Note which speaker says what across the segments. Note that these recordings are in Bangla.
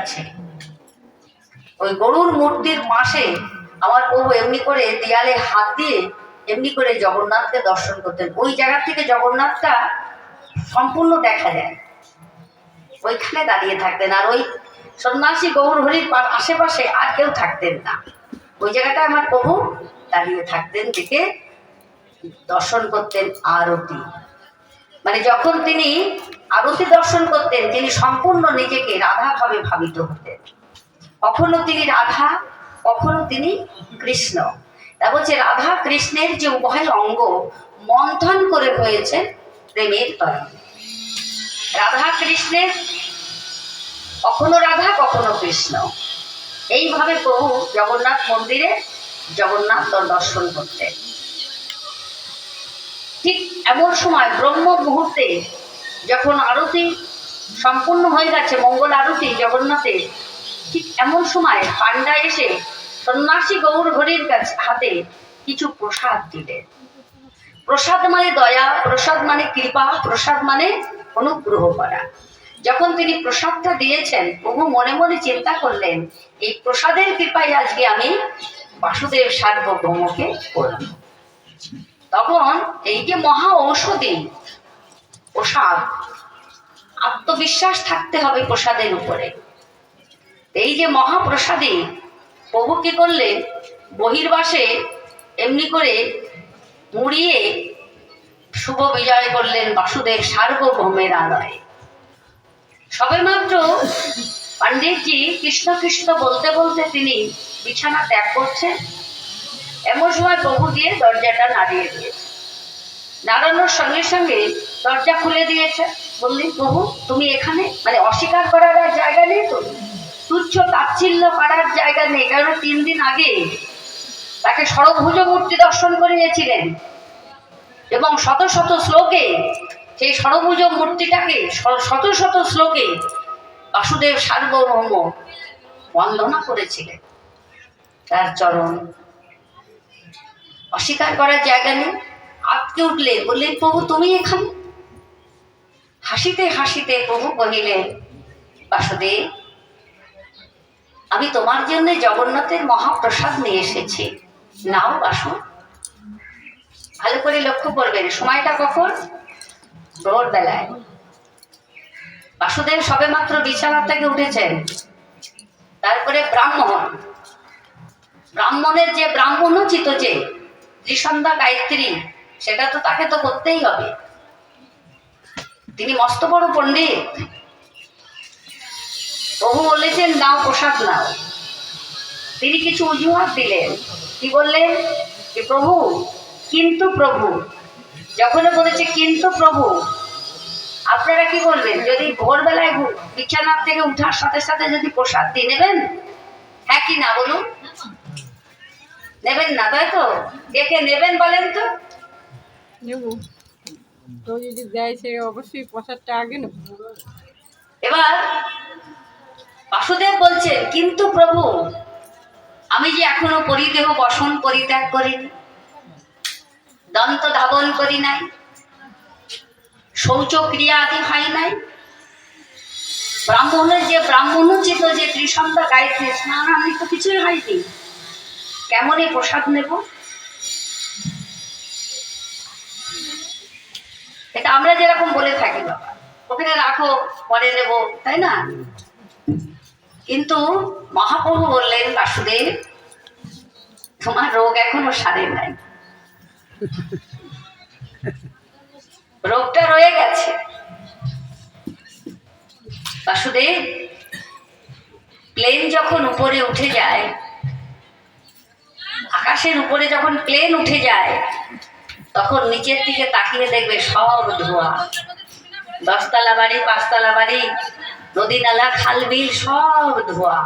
Speaker 1: আছে। ওই গরুর মূর্তির পাশে আমার প্রভু এমনি করে দেয়ালে হাত দিয়ে এমনি করে জগন্নাথকে দর্শন করতেন। ওই জায়গা থেকে জগন্নাথটা সম্পূর্ণ দেখা যায়, ওইখানে দাঁড়িয়ে থাকতেন। আর ওই সন্ন্যাসী গৌর হরির আশেপাশে আর কেউ থাকতেন না, ওই জায়গাটা আমার প্রভু দাঁড়িয়ে থাকতেন, দেখে দর্শন করতেন আরতি। মানে যখন তিনি আরতি দর্শন করতেন তিনি সম্পূর্ণ নিজেকে রাধা ভাবে ভাবিত হতেন। কখনো তিনি রাধা, কখনো তিনি কৃষ্ণ। তা বলছে রাধা কৃষ্ণের যে উভয় অঙ্গ মন্থন করে হয়েছে প্রেমের তরঙ্গে। রাধা কৃষ্ণের কখনো রাধা কখনো কৃষ্ণ, এইভাবে প্রভু জগন্নাথ মন্দিরে জগন্নাথ দর্শন করতেন। ঠিক এমন সময় ব্রহ্ম মুহূর্তে যখন আরতি সম্পূর্ণ হয়ে গেছে, মঙ্গল আরতি জগন্নাথের, ঠিক এমন সময় পাণ্ডা এসে সন্ন্যাসী গৌর হরির কাছে হাতে কিছু প্রসাদ দিলেন। প্রসাদ মানে দয়া, প্রসাদ মানে কৃপা, প্রসাদ মানে অনুগ্রহ করা। যখন তিনি প্রসাদটা দিয়েছেন প্রভু মনে মনে চিন্তা করলেন এই প্রসাদের কৃপায় আজকে আমি বাসুদেব সার্বভৌমকে করব। তখন এই যে মহা ঔষধি প্রসাদ, আত্মবিশ্বাস থাকতে হবে প্রসাদের উপরে। এই যে মহাপ্রসাদী প্রভু কি করলেন, বহির্বাসে এমনি করে মুড়িয়ে শুভ বিজয় করলেন বাসুদেব সার্বভৌমের আলয়ে। সবেমাত্র পণ্ডিতজি কৃষ্ণ কৃষ্ণ বলতে বলতে তিনি বিছানা ত্যাগ করছেন, এমন সময় প্রভু দিয়ে দরজাটা নাড়িয়ে দিয়েছে। নাড়ানোর সঙ্গে সঙ্গে দরজা খুলে দিয়েছে। বললেন প্রভু তুমি এখানে, মানে অস্বীকার করার আর জায়গা নেই, তো তুচ্ছ তাচ্ছিল্য করার জায়গা নেই। কারণ 3 দিন আগে তাকে ষড়ভুজ মূর্তি দর্শন করিয়েছিলেন এবং শত শত শ্লোকে সেই ষড়ভুজ মূর্তিটাকে শত শত শ্লোকে বাসুদেব সার্বভৌম বন্দনা করেছিলেন তার চরণ। অস্বীকার করার জায়গা নেই। আটকে উঠলেন, বললেন প্রভু তুমি এখানে। হাসিতে হাসিতে প্রভু কহিলেন বাসুদেব আমি তোমার জন্য জগন্নাথের মহাপ্রসাদ নিয়ে এসেছি, নাও বাসু। ভালো করে লক্ষ্য করবেন সময়টা কখন, ভোর বেলায়। বাসুদেব সবে মাত্র বিছানা থেকে উঠেছেন। তারপরে ব্রাহ্মণের যে ব্রাহ্মণোচিত যে ত্রিসন্ধ্যা গায়ত্রী, সেটা তো তাকে তো করতেই হবে। তিনি মস্ত বড় পণ্ডিত। প্রভু বলেছেন নাও প্রসাদ নাও। তিনি কিছু অজুহাত দিলেন। কি বললেন যে প্রভু কিন্তু প্রভু, যখন বলেছে কিন্তু প্রভু, আপনারা কি বলবেন যদি ভোরবেলায় বিছানা থেকে উঠার সাথে সাথে যদি প্রসাদ দিয়ে নেবেন? হ্যাঁ কি না বলুন? নেবেন না তাই তো? কে নেবেন বলেন তো?
Speaker 2: নেব তো, যদি দেয় সে অবশ্যই প্রসাদটা আগে নেব।
Speaker 1: এবার বাসুদেব বলছেন কিন্তু প্রভু আমি যে এখনো পরিদেহ বসন পরিত্যাগ করিনি, দন্ত ধাবন করি নাই, শৌচ ক্রিয়া আদি হয় নাই, ব্রাহ্মণের যে ব্রাহ্মণোচিত যে ত্রিসন্ধ্যা গায়ত্রী স্নান আমি তো কিছুই হয়নি, কেমনই প্রসাদ নেব? এটা আমরা যেরকম বলে থাকি বাবা ওখানে রাখো পরে নেব, তাই না? কিন্তু মহাপ্রভু বললেন বাসুদেব তোমার রোগ এখনো সারে নাই, রোগটা রয়ে গেছে। বাসুদেব প্লেন যখন উপরে উঠে যায়, আকাশের উপরে যখন প্লেন উঠে যায় তখন নিচের দিকে তাকিয়ে দেখবে সব ধোঁয়া। 10 তলা বাড়ি, 5 তলা বাড়ি, নদী নালা খাল বিল সব ধোঁয়া,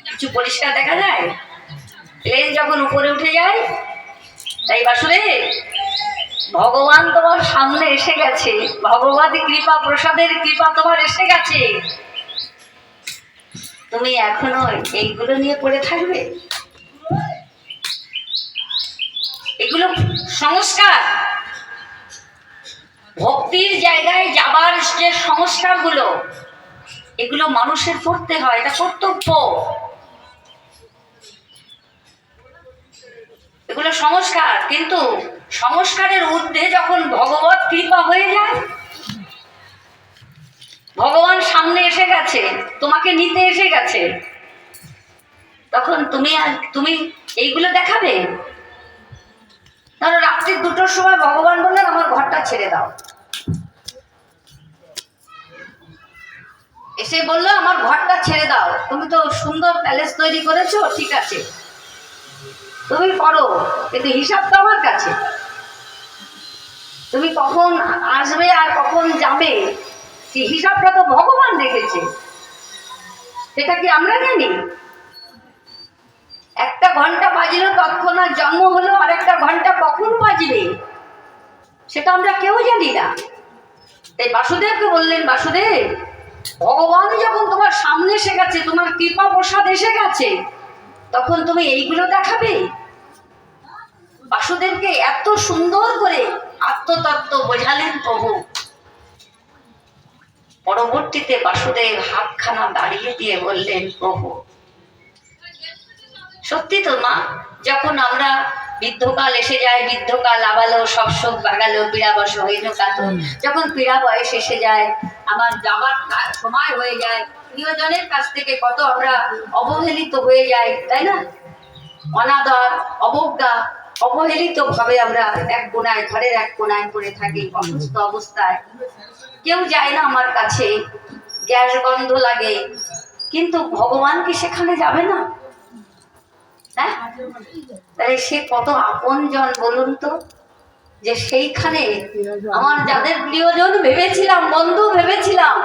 Speaker 1: কিছু পরিষ্কার দেখা যায়? প্লেন যখন উপরে উঠে যায়। তাই বাসুদেব ভগবান তোমার সামনে এসে গেছে, ভগবতী কৃপা প্রসাদের কৃপা তোমার এসে গেছে, তুমি এখনো এইগুলো নিয়ে পড়ে থাকবে? এগুলো সংস্কার, ভক্তির জায়গায় যাবার যে সংস্কারগুলো এগুলো মানুষের করতে হয়, এটা কর্তব্য, এগুলো সংস্কার। কিন্তু সংস্কারের ঊর্ধ্বে যখন ভগবত কৃপা হয়ে যায়, ভগবান সামনে এসে গেছে, তোমাকে নিতে এসে গেছে, তখন তুমি এইগুলো দেখাবে? ধরো রাত্রি 2টোর সময় ভগবান বললেন আমার ঘরটা ছেড়ে দাও, এসে বললো আমার ঘরটা ছেড়ে দাও, তুমি তো সুন্দর প্যালেস তৈরি করেছো, ঠিক আছে তুমি করো, কিন্তু হিসাব তো আমার কাছে। তুমি কখন আসবে আর কখন যাবে সেই হিসাবটা তো ভগবান রেখেছে, সেটা কি আমরা জানি? 1টা ঘন্টা বাজলো তৎক্ষণাৎ জন্ম হলো, আর 1টা ঘন্টা কখন বাজবে সেটা আমরা কেউ জানি না। তাই বাসুদেবকে বললেন, বাসুদেব ভগবান যখন তোমার সামনে এসে গেছে, তোমার কৃপা প্রসাদ এসে গেছে, তখন তুমি এইগুলো দেখাবে? বাসুদেবকে এত সুন্দর করে আত্মতত্ত্ব বোঝালেন প্রভু। পরবর্তীতে বাসুদেব হাতখানা দাঁড়িয়ে দিয়ে বললেন, প্রভু সত্যি তো মা, যখন আমরা বৃদ্ধকাল এসে যায়, বৃদ্ধকাল আবালো সব শোক বাগালো, পীড়া বশ হইল কাতর, যখন পীড়া বয়স এসে যায়, আমার যাবার সময় হয়ে যায়, প্রিয়জনের কাছ থেকে কত আমরা অবহেলিত হয়ে যাই, তাই না? অনাদর, অবজ্ঞা, অবহেলিত ভাবে আমরা এক কোনায়, ঘরের এক কোনায় পড়ে থাকি অসুস্থ অবস্থায়, কেউ যায় না আমার কাছে, গ্যাস গন্ধ লাগে, কিন্তু ভগবান কি সেখানে যাবে না? হ্যাঁ, তাহলে সে কত আপনজন বলুন তো, যে সেইখানে আমার যাদের প্রিয়জন ভেবেছিলাম, বন্ধু ভেবেছিলাম,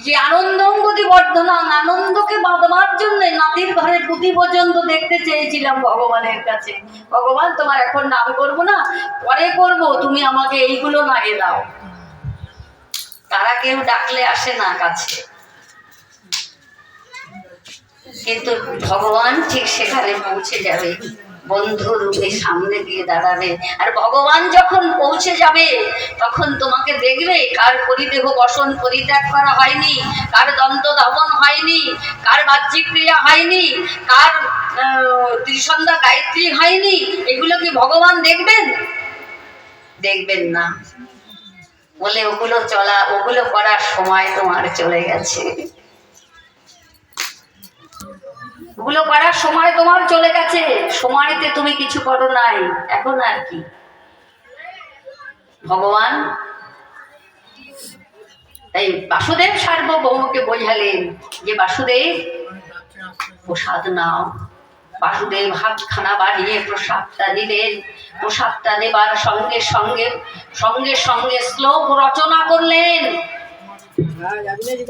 Speaker 1: যে আনন্দম গতি বর্ধনাং, আনন্দকে বাঁধবার জন্য নাতির ঘরের পুঁথি পর্যন্ত দেখতে চেয়েছিলাম ভগবানের কাছে, ভগবান তোমার এখন নাম করবো না, পরে করব, তুমি আমাকে এইগুলো নাগে দাও। তারা কেউ ডাকলে আসে না কাছে, কিন্তু ভগবান ঠিক সেখানে পৌঁছে যাবে, বন্ধু রূপে সামনে দিয়ে দাঁড়াবে। আর ভগবান যখন পৌঁছে যাবে তখন তোমাকে দেখবে, কার পরিদেহ বসন পরিত্যাগ করা হয়নি, কার দন্ত ধাবন হয়নি, কার বাহ্যিক ক্রিয়া হয়নি, কার ত্রিসন্ধ্যা গায়ত্রী হয়নি, এগুলো কি ভগবান দেখবেন? দেখবেন না, বলে ওগুলো করার সময় তোমার চলে গেছে, ওগুলো করার সময় তোমার চলে গেছে, সময়তে তুমি কিছু করো নাই, এখন আর কি। ভগবান তাই বাসুদেব সার্বভৌমকে বোঝালেন যে বাসুদেব প্রসাদ নাও। বাসুদেব হাতখানা বাড়িয়ে প্রসাদটা দিলেন। প্রসাদটা দেবার সঙ্গে সঙ্গে সঙ্গে সঙ্গে শ্লোক রচনা করলেন।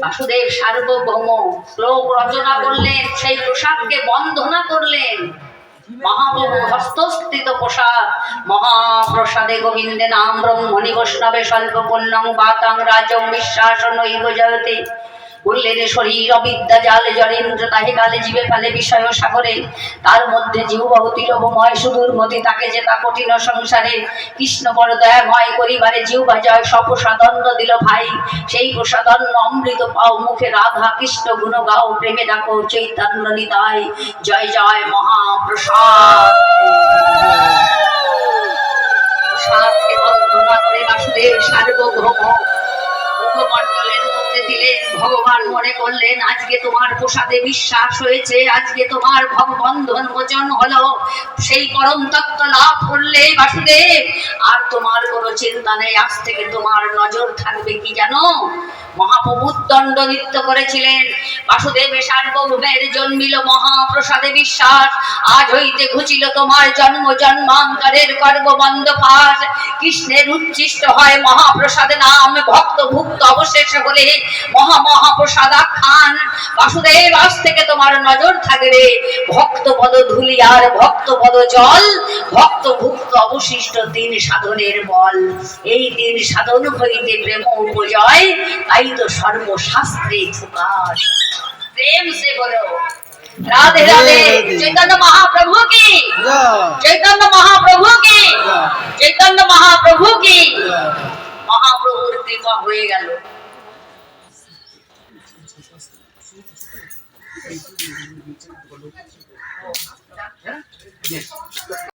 Speaker 1: বাসুদেব সার্বভৌম শ্লোক রচনা করলেন, সেই প্রসাদকে বন্দনা করলেন। মহাপ্রভু হস্তস্থিত প্রসাদ, মহাপ্রসাদে গোবিন্দে নাম ব্রহ্মণি বৈষ্ণবে স্বল্প পুণ্যং বাতাং রাজং বিশ্বাসন জয়তে। বললেন শরীর অবিদ্যা জালে জলেন্দ্র, তাহে কালে জীবে ফেলে বিষয় সাগরে, তার মধ্যে জীববাহু তিলভময় সুদূর মতি, তাকে যে তা কঠিন সংসারে কৃষ্ণ বড় দয়াময় করিবারে জিহ্বা জয় সপ্রসাদন্ন দিল ভাই। সেই প্রসাদন্ন অমৃত পাও মুখে রাধা কৃষ্ণ গুণ গাও, প্রেমে ডাকো চৈতন্য নিতাই, জয় জয় মহাপ্রসাদ। প্রসাদকে বন্দনা করে বাসুদেব সার্বভৌম মুখমণ্ডলের মধ্যে দিলেন। ভগবান মনে করলেন আজকে তোমার প্রসাদে বিশ্বাস হয়েছে, আজকে তোমার ভববন্ধন মোচন হলো, সেই পরম তত্ত্ব লাভ করলে বাসুদেব আর তোমার কোনো চিন্তা নেই। আজ থেকে তোমার নজর থাকবে কি জানো? মহাপ্রভু দণ্ড নৃত্য করেছিলেন, বাসুদেবের সার্বভৌমের জন্মিল মহাপ্রসাদে বিশ্বাস, আজ হইতে ঘুচিল তোমার জন্ম জন্মান্তরের কর্মবন্ধ পাশ। কৃষ্ণের উচ্ছিষ্ট হয় মহাপ্রসাদে নাম, ভক্ত ভুক্ত অবশেষ হলে মহাপ্রসাদ আখ্যান। বাসুদেব আজ থেকে তোমার নজর থাকবে ভক্ত পদ ধুলি আর ভক্ত পদ জল, ভক্ত ভুক্ত অবশিষ্ট 3 সাধনের বল। এই 3 সাধন হইতে প্রেম উপজয়, তাই তো সর্বশাস্ত্রে ফুকার। প্রেম সে বলো রাধে রাধে। চৈতন্য মহাপ্রভু কি, চৈতন্য মহাপ্রভু কি, চৈতন্য মহাপ্রভু কি। মহাপ্রভুর কৃপা হয়ে গেল।